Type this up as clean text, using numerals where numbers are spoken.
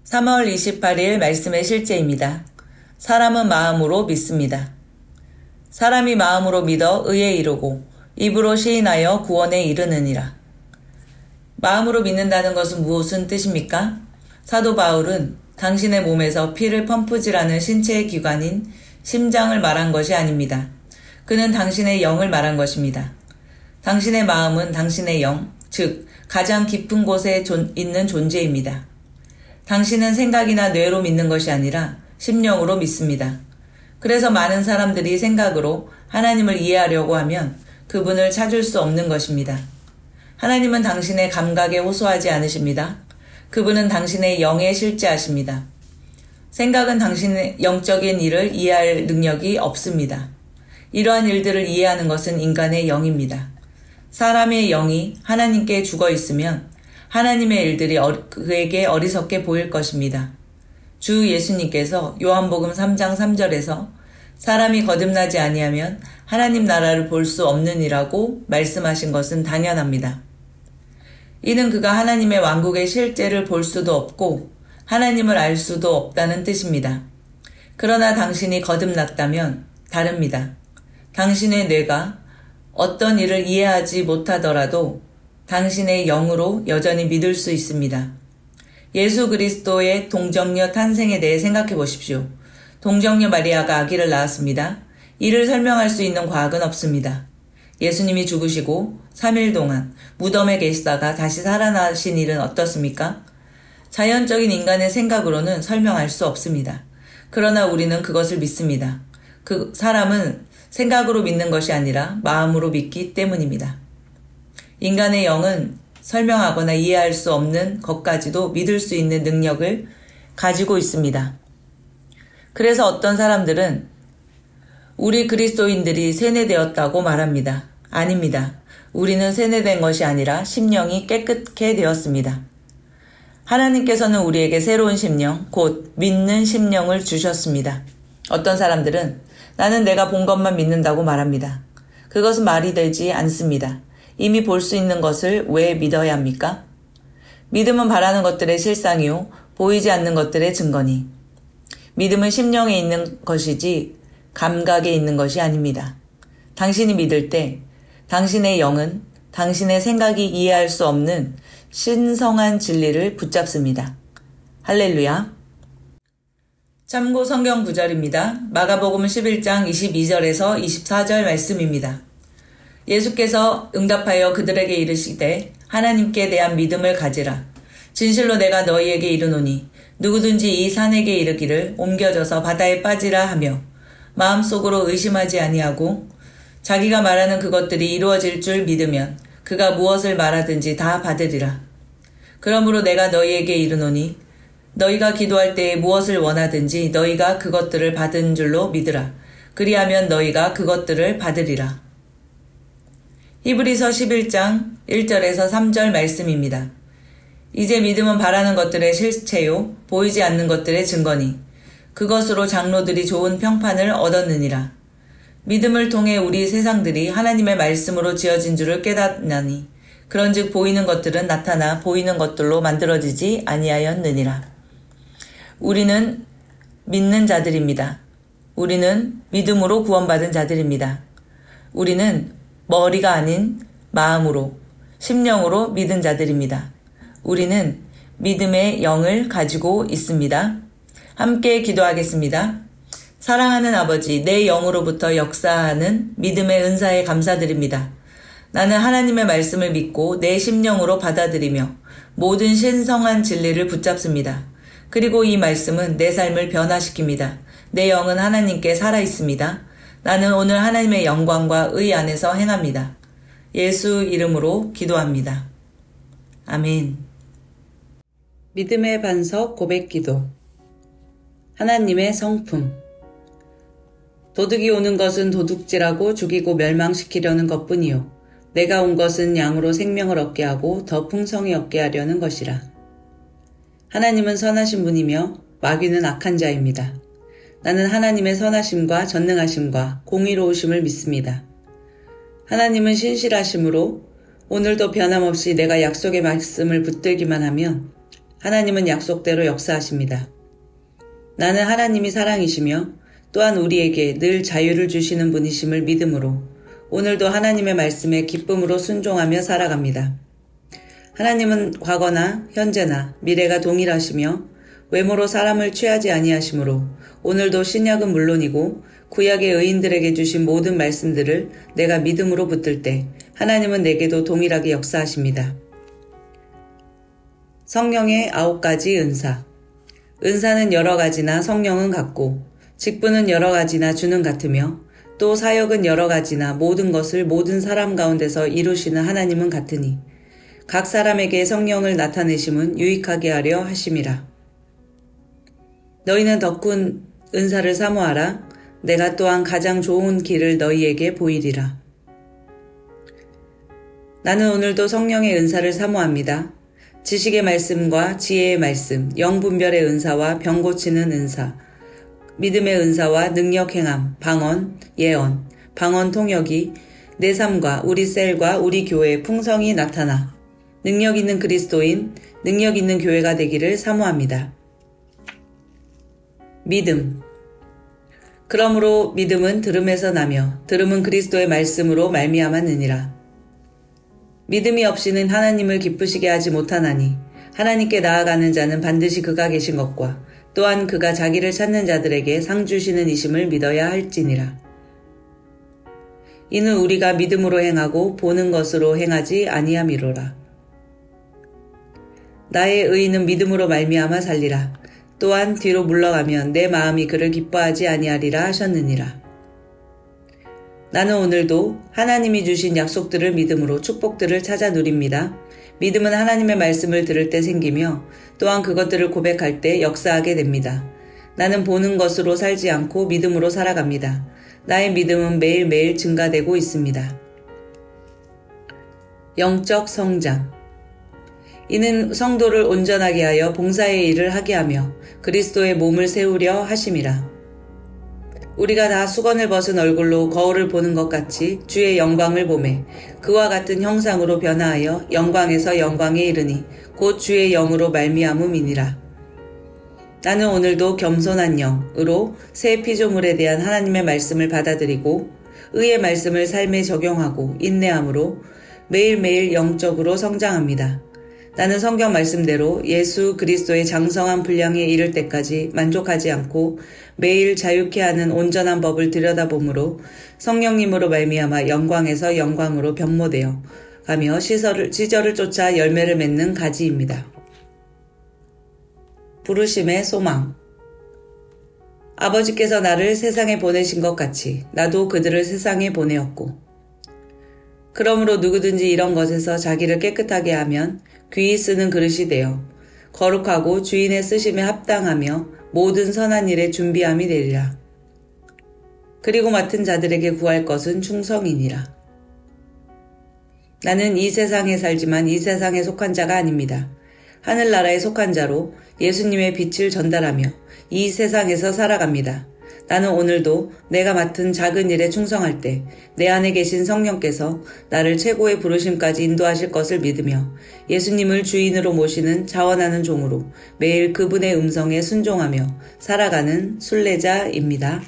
3월 28일 말씀의 실제입니다. 사람은 마음으로 믿습니다. 사람이 마음으로 믿어 의에 이르고 입으로 시인하여 구원에 이르느니라. 마음으로 믿는다는 것은 무슨 뜻입니까? 사도 바울은 당신의 몸에서 피를 펌프질하는 신체의 기관인 심장을 말한 것이 아닙니다. 그는 당신의 영을 말한 것입니다. 당신의 마음은 당신의 영, 즉 가장 깊은 곳에 있는 존재입니다. 당신은 생각이나 뇌로 믿는 것이 아니라 심령으로 믿습니다. 그래서 많은 사람들이 생각으로 하나님을 이해하려고 하면 그분을 찾을 수 없는 것입니다. 하나님은 당신의 감각에 호소하지 않으십니다. 그분은 당신의 영에 실제하십니다. 생각은 당신의 영적인 일을 이해할 능력이 없습니다. 이러한 일들을 이해하는 것은 인간의 영입니다. 사람의 영이 하나님께 죽어 있으면 하나님의 일들이 그에게 어리석게 보일 것입니다. 주 예수님께서 요한복음 3장 3절에서 사람이 거듭나지 아니하면 하나님 나라를 볼 수 없느니라고 말씀하신 것은 당연합니다. 이는 그가 하나님의 왕국의 실제를 볼 수도 없고 하나님을 알 수도 없다는 뜻입니다. 그러나 당신이 거듭났다면 다릅니다. 당신의 뇌가 어떤 일을 이해하지 못하더라도 당신의 영으로 여전히 믿을 수 있습니다. 예수 그리스도의 동정녀 탄생에 대해 생각해 보십시오. 동정녀 마리아가 아기를 낳았습니다. 이를 설명할 수 있는 과학은 없습니다. 예수님이 죽으시고 3일 동안 무덤에 계시다가 다시 살아나신 일은 어떻습니까? 자연적인 인간의 생각으로는 설명할 수 없습니다. 그러나 우리는 그것을 믿습니다. 그 사람은 생각으로 믿는 것이 아니라 마음으로 믿기 때문입니다. 인간의 영은 설명하거나 이해할 수 없는 것까지도 믿을 수 있는 능력을 가지고 있습니다. 그래서 어떤 사람들은 우리 그리스도인들이 세뇌되었다고 말합니다. 아닙니다. 우리는 세뇌된 것이 아니라 심령이 깨끗게 되었습니다. 하나님께서는 우리에게 새로운 심령, 곧 믿는 심령을 주셨습니다. 어떤 사람들은 나는 내가 본 것만 믿는다고 말합니다. 그것은 말이 되지 않습니다. 이미 볼 수 있는 것을 왜 믿어야 합니까? 믿음은 바라는 것들의 실상이요, 보이지 않는 것들의 증거니. 믿음은 심령에 있는 것이지 감각에 있는 것이 아닙니다. 당신이 믿을 때 당신의 영은 당신의 생각이 이해할 수 없는 신성한 진리를 붙잡습니다. 할렐루야. 참고 성경 구절입니다. 마가복음 11장 22절에서 24절 말씀입니다. 예수께서 응답하여 그들에게 이르시되 하나님께 대한 믿음을 가지라. 진실로 내가 너희에게 이르노니 누구든지 이 산에게 이르기를 옮겨져서 바다에 빠지라 하며 마음속으로 의심하지 아니하고 자기가 말하는 그것들이 이루어질 줄 믿으면 그가 무엇을 말하든지 다 받으리라. 그러므로 내가 너희에게 이르노니 너희가 기도할 때에 무엇을 원하든지 너희가 그것들을 받은 줄로 믿으라. 그리하면 너희가 그것들을 받으리라. 히브리서 11장 1절에서 3절 말씀입니다. 이제 믿음은 바라는 것들의 실체요 보이지 않는 것들의 증거니 그것으로 장로들이 좋은 평판을 얻었느니라. 믿음을 통해 우리 세상들이 하나님의 말씀으로 지어진 줄을 깨닫나니 그런즉 보이는 것들은 나타나 보이는 것들로 만들어지지 아니하였느니라. 우리는 믿는 자들입니다. 우리는 믿음으로 구원받은 자들입니다. 우리는 머리가 아닌 마음으로, 심령으로 믿은 자들입니다. 우리는 믿음의 영을 가지고 있습니다. 함께 기도하겠습니다. 사랑하는 아버지, 내 영으로부터 역사하는 믿음의 은사에 감사드립니다. 나는 하나님의 말씀을 믿고 내 심령으로 받아들이며 모든 신성한 진리를 붙잡습니다. 그리고 이 말씀은 내 삶을 변화시킵니다. 내 영은 하나님께 살아있습니다. 나는 오늘 하나님의 영광과 의 안에서 행합니다. 예수 이름으로 기도합니다. 아멘. 믿음의 반석 고백기도. 하나님의 성품. 도둑이 오는 것은 도둑질하고 죽이고 멸망시키려는 것뿐이요 내가 온 것은 양으로 생명을 얻게 하고 더 풍성히 얻게 하려는 것이라. 하나님은 선하신 분이며 마귀는 악한 자입니다. 나는 하나님의 선하심과 전능하심과 공의로우심을 믿습니다. 하나님은 신실하심으로 오늘도 변함없이 내가 약속의 말씀을 붙들기만 하면 하나님은 약속대로 역사하십니다. 나는 하나님이 사랑이시며 또한 우리에게 늘 자유를 주시는 분이심을 믿음으로 오늘도 하나님의 말씀에 기쁨으로 순종하며 살아갑니다. 하나님은 과거나 현재나 미래가 동일하시며 외모로 사람을 취하지 아니하시므로 오늘도 신약은 물론이고 구약의 의인들에게 주신 모든 말씀들을 내가 믿음으로 붙들 때 하나님은 내게도 동일하게 역사하십니다. 성령의 9가지 은사. 은사는 여러 가지나 성령은 같고 직분은 여러 가지나 주는 같으며 또 사역은 여러 가지나 모든 것을 모든 사람 가운데서 이루시는 하나님은 같으니 각 사람에게 성령을 나타내심은 유익하게 하려 하심이라. 너희는 더 큰 은사를 사모하라. 내가 또한 가장 좋은 길을 너희에게 보이리라. 나는 오늘도 성령의 은사를 사모합니다. 지식의 말씀과 지혜의 말씀, 영분별의 은사와 병 고치는 은사, 믿음의 은사와 능력 행함, 방언, 예언, 방언 통역이 내 삶과 우리 셀과 우리 교회에 풍성히 나타나 능력 있는 그리스도인, 능력 있는 교회가 되기를 사모합니다. 믿음. 그러므로 믿음은 들음에서 나며 들음은 그리스도의 말씀으로 말미암았느니라. 믿음이 없이는 하나님을 기쁘시게 하지 못하나니 하나님께 나아가는 자는 반드시 그가 계신 것과 또한 그가 자기를 찾는 자들에게 상 주시는 이심을 믿어야 할지니라. 이는 우리가 믿음으로 행하고 보는 것으로 행하지 아니함이로라. 나의 의인은 믿음으로 말미암아 살리라. 또한 뒤로 물러가면 내 마음이 그를 기뻐하지 아니하리라 하셨느니라. 나는 오늘도 하나님이 주신 약속들을 믿음으로 축복들을 찾아 누립니다. 믿음은 하나님의 말씀을 들을 때 생기며 또한 그것들을 고백할 때 역사하게 됩니다. 나는 보는 것으로 살지 않고 믿음으로 살아갑니다. 나의 믿음은 매일매일 증가되고 있습니다. 영적 성장. 이는 성도를 온전하게 하여 봉사의 일을 하게 하며 그리스도의 몸을 세우려 하심이라. 우리가 다 수건을 벗은 얼굴로 거울을 보는 것 같이 주의 영광을 보매 그와 같은 형상으로 변화하여 영광에서 영광에 이르니 곧 주의 영으로 말미암음이니라. 나는 오늘도 겸손한 영으로 새 피조물에 대한 하나님의 말씀을 받아들이고 의의 말씀을 삶에 적용하고 인내함으로 매일매일 영적으로 성장합니다. 나는 성경 말씀대로 예수 그리스도의 장성한 분량에 이를 때까지 만족하지 않고 매일 자유케 하는 온전한 법을 들여다보므로 성령님으로 말미암아 영광에서 영광으로 변모되어 가며 시절을 쫓아 열매를 맺는 가지입니다. 부르심의 소망. 아버지께서 나를 세상에 보내신 것 같이 나도 그들을 세상에 보내었고 그러므로 누구든지 이런 것에서 자기를 깨끗하게 하면 귀히 쓰는 그릇이 되어 거룩하고 주인의 쓰심에 합당하며 모든 선한 일에 준비함이 되리라. 그리고 맡은 자들에게 구할 것은 충성이니라. 나는 이 세상에 살지만 이 세상에 속한 자가 아닙니다. 하늘나라에 속한 자로 예수님의 빛을 전달하며 이 세상에서 살아갑니다. 나는 오늘도 내가 맡은 작은 일에 충성할 때 내 안에 계신 성령께서 나를 최고의 부르심까지 인도하실 것을 믿으며 예수님을 주인으로 모시는 자원하는 종으로 매일 그분의 음성에 순종하며 살아가는 순례자입니다.